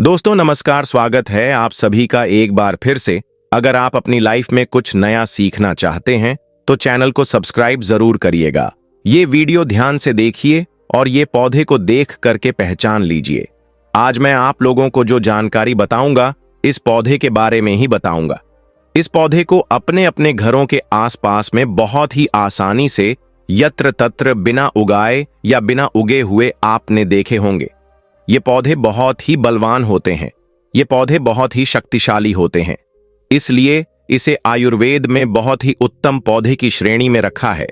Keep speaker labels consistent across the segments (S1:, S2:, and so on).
S1: दोस्तों नमस्कार, स्वागत है आप सभी का एक बार फिर से। अगर आप अपनी लाइफ में कुछ नया सीखना चाहते हैं तो चैनल को सब्सक्राइब जरूर करिएगा। ये वीडियो ध्यान से देखिए और ये पौधे को देख करके पहचान लीजिए। आज मैं आप लोगों को जो जानकारी बताऊंगा इस पौधे के बारे में ही बताऊंगा। इस पौधे को अपने अपने घरों के आसपास में बहुत ही आसानी से यत्र तत्र बिना उगाए या बिना उगे हुए आपने देखे होंगे। ये पौधे बहुत ही बलवान होते हैं, ये पौधे बहुत ही शक्तिशाली होते हैं, इसलिए इसे आयुर्वेद में बहुत ही उत्तम पौधे की श्रेणी में रखा है।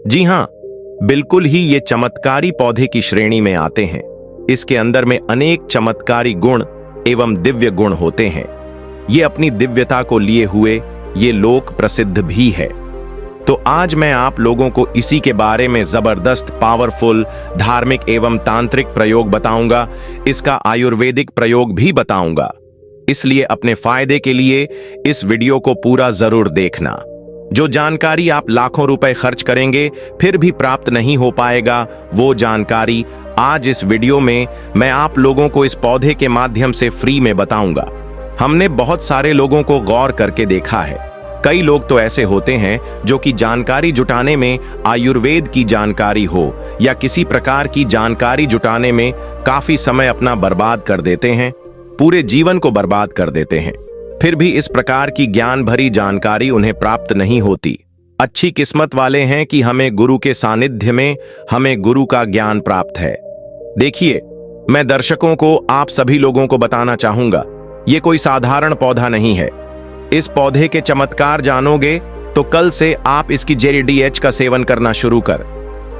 S1: जी हां, बिल्कुल ही ये चमत्कारी पौधे की श्रेणी में आते हैं। इसके अंदर में अनेक चमत्कारी गुण एवं दिव्य गुण होते हैं। ये अपनी दिव्यता को लिए हुए ये लोक प्रसिद्ध भी है। तो आज मैं आप लोगों को इसी के बारे में जबरदस्त पावरफुल धार्मिक एवं तांत्रिक प्रयोग बताऊंगा। इसका आयुर्वेदिक प्रयोग भी बताऊंगा, इसलिए अपने फायदे के लिए इस वीडियो को पूरा जरूर देखना। जो जानकारी आप लाखों रुपए खर्च करेंगे फिर भी प्राप्त नहीं हो पाएगा, वो जानकारी आज इस वीडियो में मैं आप लोगों को इस पौधे के माध्यम से फ्री में बताऊंगा। हमने बहुत सारे लोगों को गौर करके देखा है। कई लोग तो ऐसे होते हैं जो कि जानकारी जुटाने में आयुर्वेद की जानकारी हो या किसी प्रकार की जानकारी जुटाने में काफी समय अपना बर्बाद कर देते हैं, पूरे जीवन को बर्बाद कर देते हैं, फिर भी इस प्रकार की ज्ञान भरी जानकारी उन्हें प्राप्त नहीं होती। अच्छी किस्मत वाले हैं कि हमें गुरु के सानिध्य में हमें गुरु का ज्ञान प्राप्त है। देखिए, मैं दर्शकों को आप सभी लोगों को बताना चाहूंगा, ये कोई साधारण पौधा नहीं है। इस पौधे के चमत्कार जानोगे तो कल से आप इसकी JDH का सेवन करना शुरू कर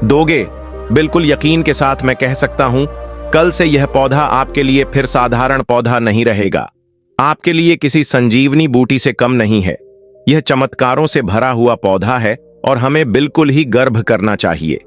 S1: दोगे। बिल्कुल यकीन के साथ मैं कह सकता हूं, कल से यह पौधा आपके लिए फिर साधारण पौधा नहीं रहेगा, आपके लिए किसी संजीवनी बूटी से कम नहीं है। यह चमत्कारों से भरा हुआ पौधा है और हमें बिल्कुल ही गर्व करना चाहिए।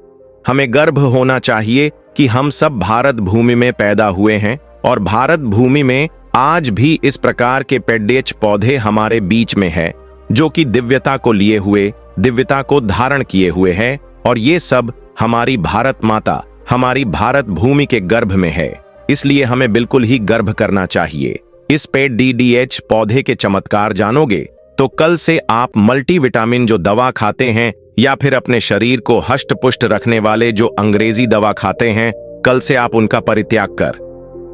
S1: हमें गर्व होना चाहिए कि हम सब भारत भूमि में पैदा हुए हैं और भारत भूमि में आज भी इस प्रकार के पेड्डेच पौधे हमारे बीच में है जो कि दिव्यता को लिए हुए, दिव्यता को धारण किए हुए हैं, और ये सब हमारी भारत माता, हमारी भारत भूमि के गर्भ में है। इसलिए हमें बिल्कुल ही गर्व करना चाहिए। इस पेड DDH पौधे के चमत्कार जानोगे तो कल से आप मल्टीविटामिन जो दवा खाते हैं या फिर अपने शरीर को हष्ट पुष्ट रखने वाले जो अंग्रेजी दवा खाते हैं, कल से आप उनका परित्याग कर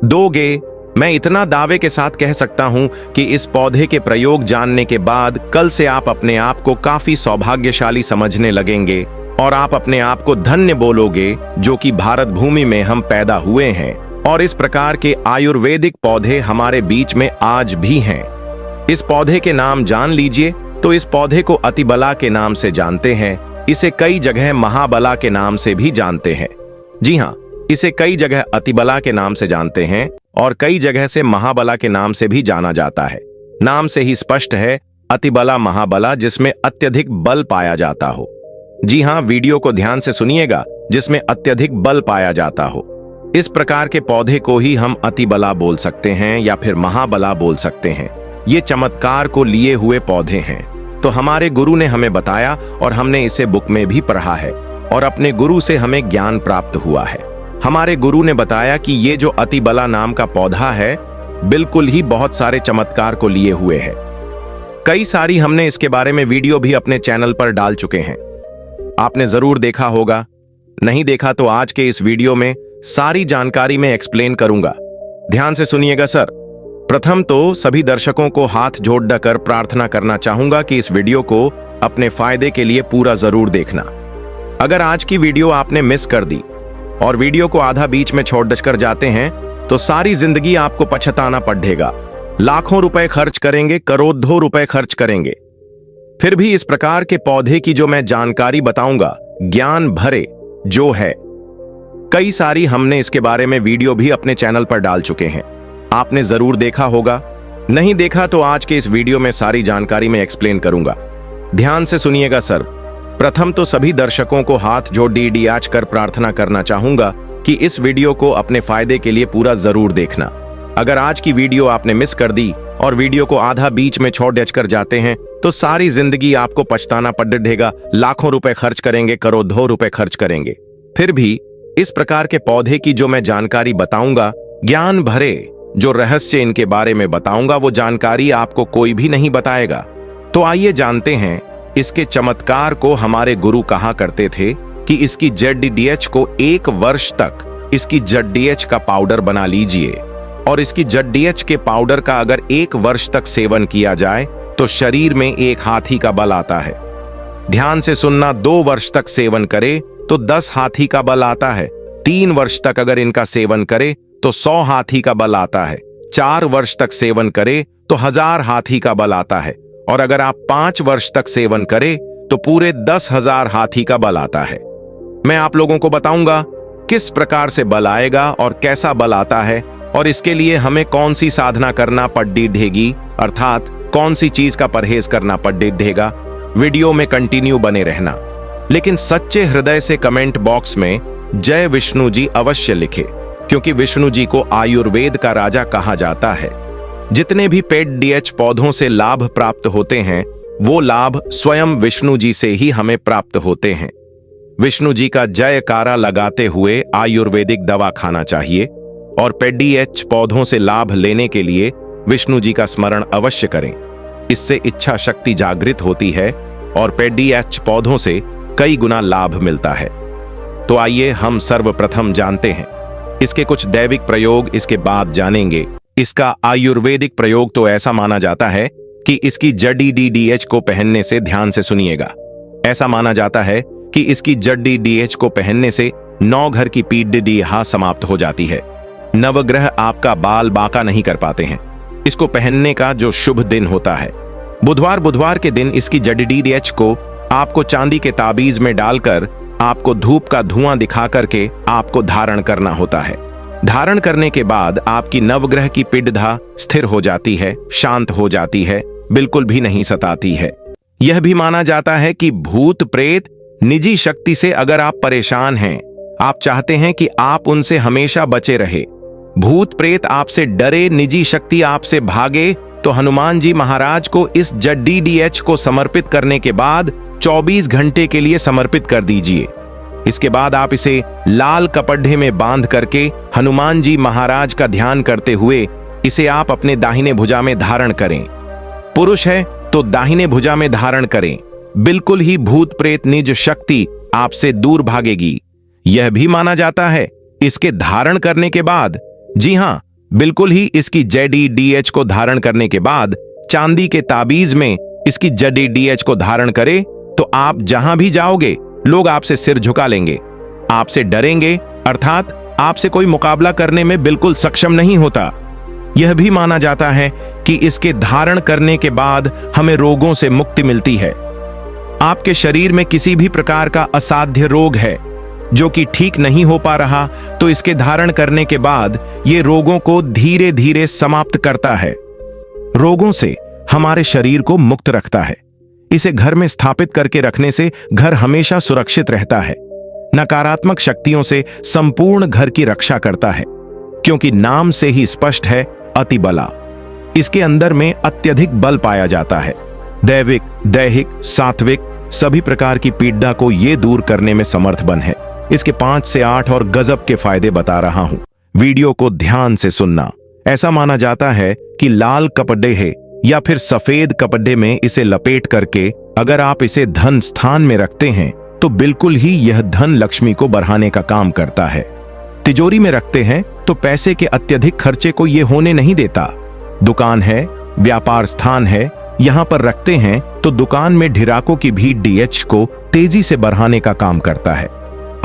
S1: दोगे। मैं इतना दावे के साथ कह सकता हूं कि इस पौधे के प्रयोग जानने के बाद कल से आप अपने आप को काफी सौभाग्यशाली समझने लगेंगे और आप अपने आप को धन्य बोलोगे जो कि भारत भूमि में हम पैदा हुए हैं और इस प्रकार के आयुर्वेदिक पौधे हमारे बीच में आज भी हैं। इस पौधे के नाम जान लीजिए तो इस पौधे को अतिबला के नाम से जानते हैं। इसे कई जगह महाबला के नाम से भी जानते हैं। जी हाँ, इसे कई जगह अतिबला के नाम से जानते हैं और कई जगह से महाबला के नाम से भी जाना जाता है। नाम से ही स्पष्ट है, अतिबला महाबला, जिसमें अत्यधिक बल पाया जाता हो। जी हां, वीडियो को ध्यान से सुनिएगा, जिसमें अत्यधिक बल पाया जाता हो। इस प्रकार के पौधे को ही हम अतिबला बोल सकते हैं या फिर महाबला बोल सकते हैं। ये चमत्कार को लिए हुए पौधे हैं। तो हमारे गुरु ने हमें बताया और हमने इसे बुक में भी पढ़ा है और अपने गुरु से हमें ज्ञान प्राप्त हुआ है। हमारे गुरु ने बताया कि ये जो अतिबला नाम का पौधा है बिल्कुल ही बहुत सारे चमत्कार को लिए हुए है। कई सारी हमने इसके बारे में वीडियो भी अपने चैनल पर डाल चुके हैं, आपने जरूर देखा होगा। नहीं देखा तो आज के इस वीडियो में सारी जानकारी में एक्सप्लेन करूंगा। ध्यान से सुनिएगा सर। प्रथम तो सभी दर्शकों को हाथ जोड़कर प्रार्थना करना चाहूंगा कि इस वीडियो को अपने फायदे के लिए पूरा जरूर देखना। अगर आज की वीडियो आपने मिस कर दी और वीडियो को आधा बीच में छोड़ कर जाते हैं तो सारी जिंदगी आपको पछताना पड़ेगा। लाखों रुपए खर्च करेंगे, करोड़ों रुपए खर्च करेंगे, फिर भी इस प्रकार के पौधे की जो मैं जानकारी बताऊंगा ज्ञान भरे जो है, कई सारी हमने इसके बारे में वीडियो भी अपने चैनल पर डाल चुके हैं, आपने जरूर देखा होगा। नहीं देखा तो आज के इस वीडियो में सारी जानकारी में एक्सप्लेन करूंगा। ध्यान से सुनिएगा सर। प्रथम तो सभी दर्शकों को हाथ जोड़ DDH कर प्रार्थना करना चाहूंगा कि इस वीडियो को अपने फायदे के लिए पूरा जरूर देखना। अगर आज की वीडियो आपने मिस कर दी और वीडियो को आधा बीच में छोड़ कर जाते हैं तो सारी जिंदगी आपको पछताना पड़ेगा। लाखों रुपए खर्च करेंगे, करोड़ों रुपए खर्च करेंगे, फिर भी इस प्रकार के पौधे की जो मैं जानकारी बताऊंगा ज्ञान भरे जो रहस्य इनके बारे में बताऊंगा वो जानकारी आपको कोई भी नहीं बताएगा। तो आइए जानते हैं इसके चमत्कार को। हमारे गुरु कहा करते थे कि इसकी ZDH को 1 वर्ष तक इसकी ZDH का पाउडर बना लीजिए, और इसकी ZDH के पाउडर का अगर 1 वर्ष तक सेवन किया जाए तो शरीर में 1 हाथी का बल आता है। ध्यान से सुनना, 2 वर्ष तक सेवन करे तो 10 हाथी का बल आता है। 3 वर्ष तक अगर इनका सेवन करे तो 100 हाथी का बल आता है। 4 वर्ष तक सेवन करे तो 1000 हाथी का बल आता है, और अगर आप 5 वर्ष तक सेवन करें तो पूरे 10,000 हाथी का बल आता है। मैं आप लोगों को बताऊंगा किस प्रकार से बल आएगा और कैसा बल आता है, और इसके लिए हमें कौन सी साधना करना पड़ेगी, अर्थात कौन सी चीज का परहेज करना पड़ेगा। वीडियो में कंटिन्यू बने रहना, लेकिन सच्चे हृदय से कमेंट बॉक्स में जय विष्णु जी अवश्य लिखे, क्योंकि विष्णु जी को आयुर्वेद का राजा कहा जाता है। जितने भी पेट DH पौधों से लाभ प्राप्त होते हैं वो लाभ स्वयं विष्णु जी से ही हमें प्राप्त होते हैं। विष्णु जी का जयकारा लगाते हुए आयुर्वेदिक दवा खाना चाहिए, और पेट DH पौधों से लाभ लेने के लिए विष्णु जी का स्मरण अवश्य करें। इससे इच्छा शक्ति जागृत होती है और पेट DH पौधों से कई गुना लाभ मिलता है। तो आइए हम सर्वप्रथम जानते हैं इसके कुछ दैविक प्रयोग, इसके बाद जानेंगे इसका आयुर्वेदिक प्रयोग। तो ऐसा माना जाता है कि इसकी ZDH को पहनने से, ध्यान से सुनिएगा, ऐसा माना जाता है कि इसकी ZDH को पहनने से 9 घर की पीड़ा समाप्त हो जाती है। नवग्रह आपका बाल बांका नहीं कर पाते हैं। इसको पहनने का जो शुभ दिन होता है बुधवार के दिन इसकी ZDH को आपको चांदी के ताबीज में डालकर आपको धूप का धुआं दिखा करके आपको धारण करना होता है। धारण करने के बाद आपकी नवग्रह की पीड़ा स्थिर हो जाती है, शांत हो जाती है, बिल्कुल भी नहीं सताती है। यह भी माना जाता है कि भूत प्रेत निजी शक्ति से अगर आप परेशान हैं, आप चाहते हैं कि आप उनसे हमेशा बचे रहे, भूत प्रेत आपसे डरे, निजी शक्ति आपसे भागे, तो हनुमान जी महाराज को इस ZDH को समर्पित करने के बाद 24 घंटे के लिए समर्पित कर दीजिए। इसके बाद आप इसे लाल कपड़े में बांध करके हनुमान जी महाराज का ध्यान करते हुए इसे आप अपने दाहिने भुजा में धारण करें। पुरुष है तो दाहिने भुजा में धारण करें। बिल्कुल ही भूत प्रेत निज शक्ति आपसे दूर भागेगी। यह भी माना जाता है इसके धारण करने के बाद, जी हां, बिल्कुल ही इसकी ZDH को धारण करने के बाद चांदी के ताबीज में इसकी ZDH को धारण करें तो आप जहां भी जाओगे लोग आपसे सिर झुका लेंगे, आपसे डरेंगे, अर्थात आपसे कोई मुकाबला करने में बिल्कुल सक्षम नहीं होता। यह भी माना जाता है कि इसके धारण करने के बाद हमें रोगों से मुक्ति मिलती है। आपके शरीर में किसी भी प्रकार का असाध्य रोग है जो कि ठीक नहीं हो पा रहा, तो इसके धारण करने के बाद ये रोगों को धीरे धीरे समाप्त करता है। रोगों से हमारे शरीर को मुक्त रखता है। इसे घर में स्थापित करके रखने से घर हमेशा सुरक्षित रहता है। नकारात्मक शक्तियों से संपूर्ण घर की रक्षा करता है, क्योंकि नाम से ही स्पष्ट है अति बला। इसके अंदर में अत्यधिक बल पाया जाता है। दैविक, दैहिक, सात्विक सभी प्रकार की पीड़ा को ये दूर करने में समर्थ बन है। इसके 5 से 8 और गजब के फायदे बता रहा हूं, वीडियो को ध्यान से सुनना। ऐसा माना जाता है कि लाल कपड़े है या फिर सफेद कपड़े में इसे लपेट करके अगर आप इसे धन स्थान में रखते हैं तो बिल्कुल ही यह धन लक्ष्मी को बढ़ाने का काम करता है। तिजोरी में रखते हैं तो पैसे के अत्यधिक खर्चे को यह होने नहीं देता। दुकान है, व्यापार स्थान है, यहां पर रखते हैं तो दुकान में ढिराकों की भीड़ DH को तेजी से बढ़ाने का काम करता है।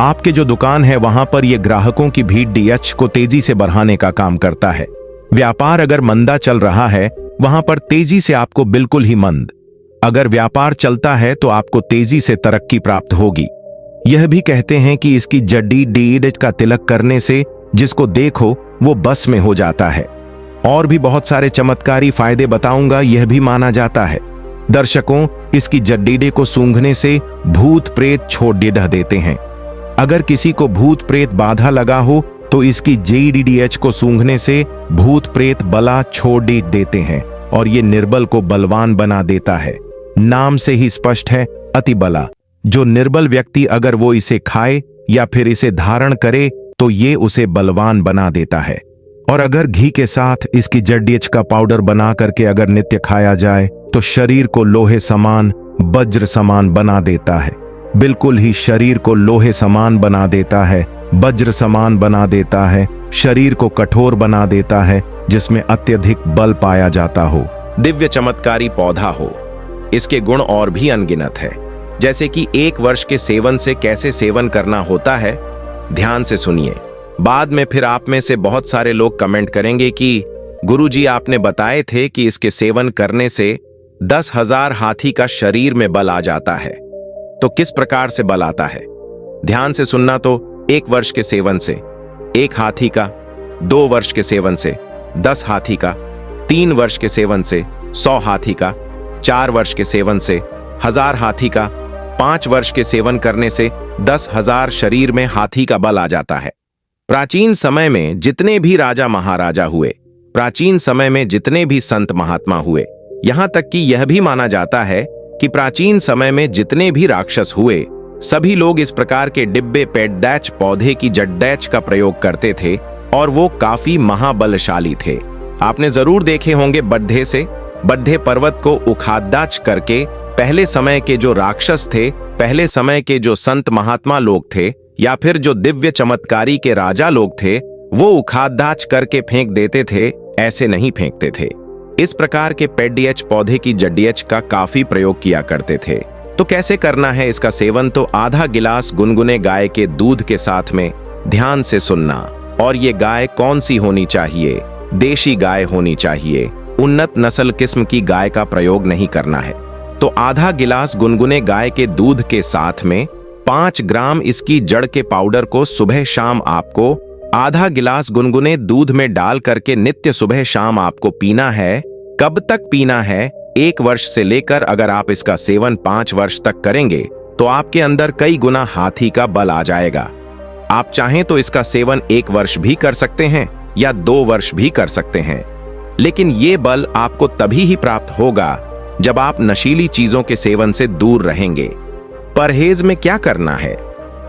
S1: आपके जो दुकान है वहां पर यह ग्राहकों की भीड़ DH को तेजी से बढ़ाने का काम करता है। व्यापार अगर मंदा चल रहा है वहां पर तेजी से आपको बिल्कुल ही मंद, अगर व्यापार चलता है तो आपको तेजी से तरक्की प्राप्त होगी। यह भी कहते हैं कि इसकी ZDH का तिलक करने से जिसको देखो वो बस में हो जाता है। और भी बहुत सारे चमत्कारी फायदे बताऊंगा, यह भी माना जाता है। दर्शकों, इसकी ZDH को सूंघने से भूत प्रेत छोड़ देते हैं। अगर किसी को भूत प्रेत बाधा लगा हो तो इसकी ZDH को सूंघने से भूत प्रेत बला छोड़ देते हैं और ये निर्बल को बलवान बना देता है। नाम से ही स्पष्ट है अति बला। जो निर्बल व्यक्ति अगर वो इसे खाए या फिर इसे धारण करे तो ये उसे बलवान बना देता है। और अगर घी के साथ इसकी जड्डीएच का पाउडर बना करके अगर नित्य खाया जाए तो शरीर को लोहे समान, वज्र समान बना देता है। बिल्कुल ही शरीर को लोहे समान बना देता है, वज्र समान बना देता है, शरीर को कठोर बना देता है, जिसमें अत्यधिक बल पाया जाता हो। दिव्य चमत्कारी पौधा हो। इसके गुण और भी अनगिनत है, जैसे कि 1 वर्ष के सेवन से कैसे सेवन करना होता है, ध्यान से सुनिए। बाद में फिर आप में से बहुत सारे लोग कमेंट करेंगे कि गुरुजी आपने बताए थे कि इसके सेवन करने से 10,000 हाथी का शरीर में बल आ जाता है। तो किस प्रकार से बल आता है? ध्यान से सुनना। तो 1 वर्ष के सेवन से 1 हाथी का, 2 वर्ष के सेवन से 10 हाथी का, 3 वर्ष के सेवन से 100 हाथी का, 4 वर्ष के सेवन से 1000 हाथी का, 5 वर्ष के सेवन करने से 10,000 शरीर में हाथी का बल आ जाता है। प्राचीन समय में जितने भी राजा महाराजा हुए, प्राचीन समय में जितने भी संत महात्मा हुए, यहां तक कि यह भी माना जाता है कि प्राचीन समय में जितने भी राक्षस हुए, सभी लोग इस प्रकार के डिब्बे पेडडैच पौधे की जड्डैच का प्रयोग करते थे और वो काफी महाबलशाली थे। आपने जरूर देखे होंगे बड्ढे पर्वत को उखादाच करके पहले समय के जो राक्षस थे, पहले समय के जो संत महात्मा लोग थे, या फिर जो दिव्य चमत्कारी के राजा लोग थे, वो उखादाच करके फेंक देते थे, ऐसे नहीं फेंकते थे। इस प्रकार के पेडडीएच पौधे की जड्डीएच का काफी प्रयोग किया करते थे। तो कैसे करना है इसका सेवन? तो आधा गिलास गुनगुने गाय के दूध के साथ में, ध्यान से सुनना। और ये गाय कौन सी होनी चाहिए? देशी गाय होनी चाहिए, उन्नत नस्ल किस्म की गाय का प्रयोग नहीं करना है। तो आधा गिलास गुनगुने गाय के दूध के साथ में 5 ग्राम इसकी जड़ के पाउडर को सुबह शाम आपको आधा गिलास गुनगुने दूध में डाल करके नित्य सुबह शाम आपको पीना है। कब तक पीना है? 1 वर्ष से लेकर अगर आप इसका सेवन 5 वर्ष तक करेंगे तो आपके अंदर कई गुना हाथी का बल आ जाएगा। आप चाहें तो इसका सेवन 1 वर्ष भी कर सकते हैं या 2 वर्ष भी कर सकते हैं, लेकिन ये बल आपको तभी ही प्राप्त होगा जब आप नशीली चीजों के सेवन से दूर रहेंगे। परहेज में क्या करना है?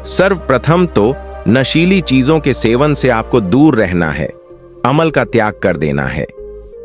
S1: सर्वप्रथम तो नशीली चीजों के सेवन से आपको दूर रहना है, अमल का त्याग कर देना है।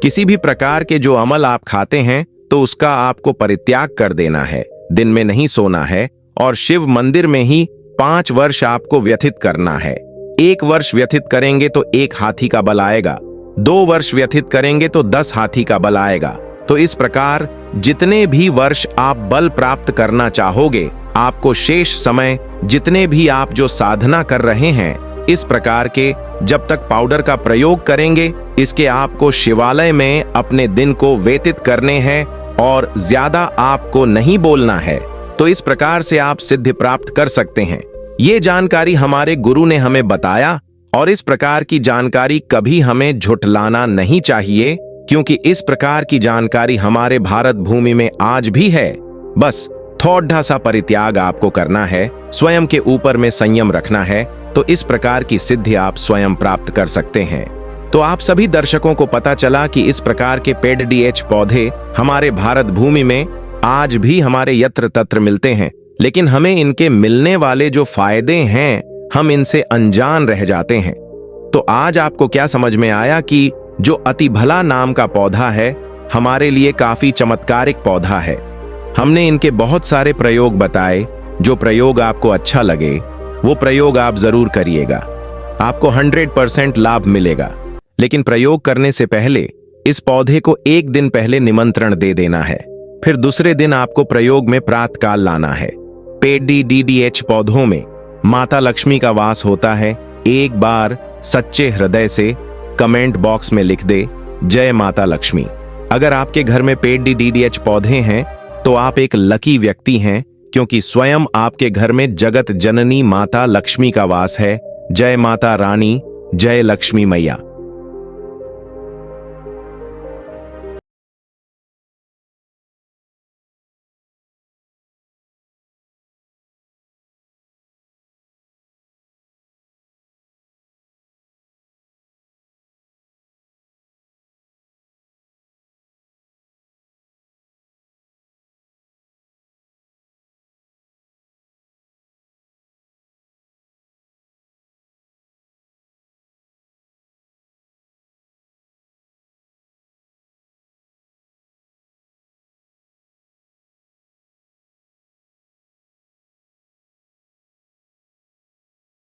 S1: किसी भी प्रकार के जो अमल आप खाते हैं तो उसका आपको परित्याग कर देना है। दिन में नहीं सोना है और शिव मंदिर में ही 5 वर्ष आपको व्यतीत करना है। 1 वर्ष व्यतीत करेंगे तो 1 हाथी का बल आएगा, 2 वर्ष व्यतीत करेंगे तो 10 हाथी का बल आएगा। तो इस प्रकार जितने भी वर्ष आप बल प्राप्त करना चाहोगे, आपको शेष समय जितने भी आप जो साधना कर रहे हैं, इस प्रकार के जब तक पाउडर का प्रयोग करेंगे, इसके आपको शिवालय में अपने दिन को व्यतीत करने हैं और ज्यादा आपको नहीं बोलना है। तो इस प्रकार से आप सिद्धि प्राप्त कर सकते हैं। ये जानकारी हमारे गुरु ने हमें बताया और इस प्रकार की जानकारी कभी हमें झुठलाना नहीं चाहिए, क्योंकि इस प्रकार की जानकारी हमारे भारत भूमि में आज भी है। बस थोड़ा सा परित्याग आपको करना है, स्वयं के ऊपर में संयम रखना है, तो इस प्रकार की सिद्धि आप स्वयं प्राप्त कर सकते हैं। तो आप सभी दर्शकों को पता चला कि इस प्रकार के पेडडीएच पौधे हमारे भारत भूमि में आज भी हमारे यत्र तत्र मिलते हैं, लेकिन हमें इनके मिलने वाले जो फायदे हैं, हम इनसे अनजान रह जाते हैं। तो आज आपको क्या समझ में आया कि जो अति भला नाम का पौधा है, हमारे लिए काफी चमत्कारिक पौधा है। हमने इनके बहुत सारे प्रयोग बताए। जो प्रयोग आपको अच्छा लगे वो प्रयोग आप जरूर करिएगा, आपको 100% लाभ मिलेगा। लेकिन प्रयोग करने से पहले इस पौधे को 1 दिन पहले निमंत्रण दे देना है, फिर दूसरे दिन आपको प्रयोग में प्रातःकाल लाना है। पेडडीएच पौधों में माता लक्ष्मी का वास होता है। एक बार सच्चे हृदय से कमेंट बॉक्स में लिख दे, जय माता लक्ष्मी। अगर आपके घर में पेडडीएच पौधे हैं तो आप एक लकी व्यक्ति हैं, क्योंकि स्वयं आपके घर में जगत जननी माता लक्ष्मी का वास है। जय माता रानी, जय लक्ष्मी मैया।